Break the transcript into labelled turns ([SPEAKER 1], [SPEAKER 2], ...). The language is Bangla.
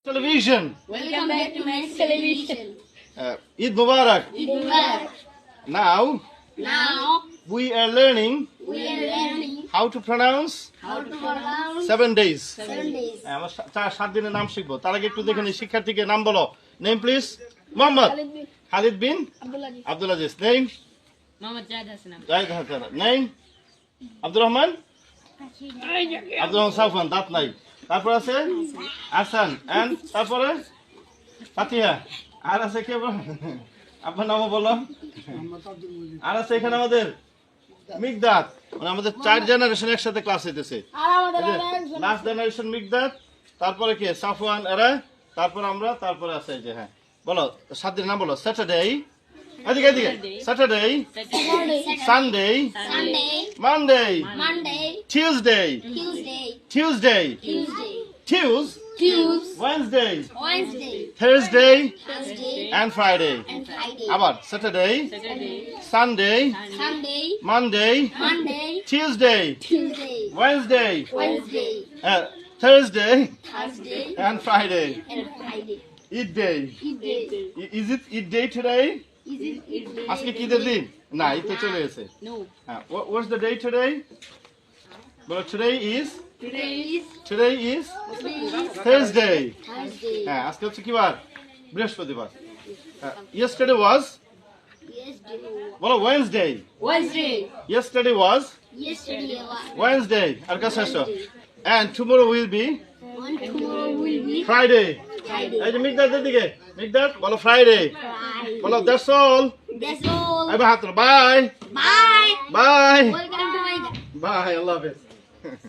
[SPEAKER 1] Television.
[SPEAKER 2] Welcome back to Max Television.
[SPEAKER 1] Eid Mubarak.
[SPEAKER 2] Eid Mubarak.
[SPEAKER 1] Now
[SPEAKER 2] Now
[SPEAKER 1] we are learning
[SPEAKER 2] we are learning
[SPEAKER 1] how to pronounce
[SPEAKER 2] how to pronounce
[SPEAKER 1] 7 days.
[SPEAKER 2] 7 days.
[SPEAKER 1] আমরা 7 দিনের নাম শিখবো। তার আগে একটু দেখে নিই শিক্ষার্থীকে নাম বলো। Name please. Mohammad Khalid bin Abdul Aziz. Name
[SPEAKER 3] Muhammad Jahid Hasan.
[SPEAKER 1] Jahid Hasan. Name Abdur Rahman Abdur Rahman Safwan. দাঁত নাই। তারপর আছে হাসান এন্ড তারপরে ফাতিহা। আর আছে কে বলো? আপনার নামও বলো। আর আছে এখানে আমাদের মিকদাত, মানে আমাদের 4 জেনারেশন একসাথে ক্লাস হইতেছে। লাস্ট জেনারেশন মিকদাত, তারপরে কি সাফওয়ান এরা, তারপর আমরা, তারপরে আছে যে হ্যাঁ বলো 7 দিনের নাম বলো। স্যাটারডে, এদিকে এদিকে, Saturday, Sunday,
[SPEAKER 2] Sunday,
[SPEAKER 1] Monday,
[SPEAKER 2] Monday,
[SPEAKER 1] Tuesday,
[SPEAKER 2] Tuesday,
[SPEAKER 1] Tuesday,
[SPEAKER 2] Tuesday,
[SPEAKER 1] Tues, Wednesday,
[SPEAKER 2] Wednesday,
[SPEAKER 1] Thursday
[SPEAKER 2] Thursday,
[SPEAKER 1] and Friday.
[SPEAKER 2] and Friday.
[SPEAKER 1] আবার Saturday,
[SPEAKER 3] Saturday,
[SPEAKER 1] Sunday,
[SPEAKER 2] Sunday,
[SPEAKER 1] Monday,
[SPEAKER 2] Monday,
[SPEAKER 1] Tuesday,
[SPEAKER 2] Tuesday,
[SPEAKER 1] Wednesday,
[SPEAKER 2] Wednesday,
[SPEAKER 1] Thursday
[SPEAKER 2] Thursday,
[SPEAKER 1] and Friday.
[SPEAKER 2] and Friday.
[SPEAKER 1] Eid day.
[SPEAKER 2] Eid day.
[SPEAKER 1] Is it Eid day today?
[SPEAKER 2] Is it Eid day?
[SPEAKER 1] আজকে কি ঈদের দিন? না, ঈদ তো চলে গেছে।
[SPEAKER 3] no.
[SPEAKER 1] What's the day today? Well, today is
[SPEAKER 2] Today is
[SPEAKER 1] Thursday.
[SPEAKER 2] Thursday.
[SPEAKER 1] হ্যাঁ, আজকে হচ্ছে কি বার? বৃহস্পতিবার। Yesterday was,
[SPEAKER 2] Yesterday.
[SPEAKER 1] বলো Wednesday.
[SPEAKER 3] Wednesday.
[SPEAKER 1] Yesterday was
[SPEAKER 2] Yesterday was
[SPEAKER 1] Wednesday. আর কাছে আসো। And tomorrow will be
[SPEAKER 2] on tomorrow will be
[SPEAKER 1] Friday.
[SPEAKER 2] Friday.
[SPEAKER 1] এই যে মিকদাতের দিকে, মিকদাত বলো Friday.
[SPEAKER 2] Friday.
[SPEAKER 1] বলো that's all.
[SPEAKER 2] That's all.
[SPEAKER 1] এবার হাত তোলো। Bye.
[SPEAKER 2] Bye.
[SPEAKER 1] Bye.
[SPEAKER 2] Welcome to my
[SPEAKER 1] Bye. I love it.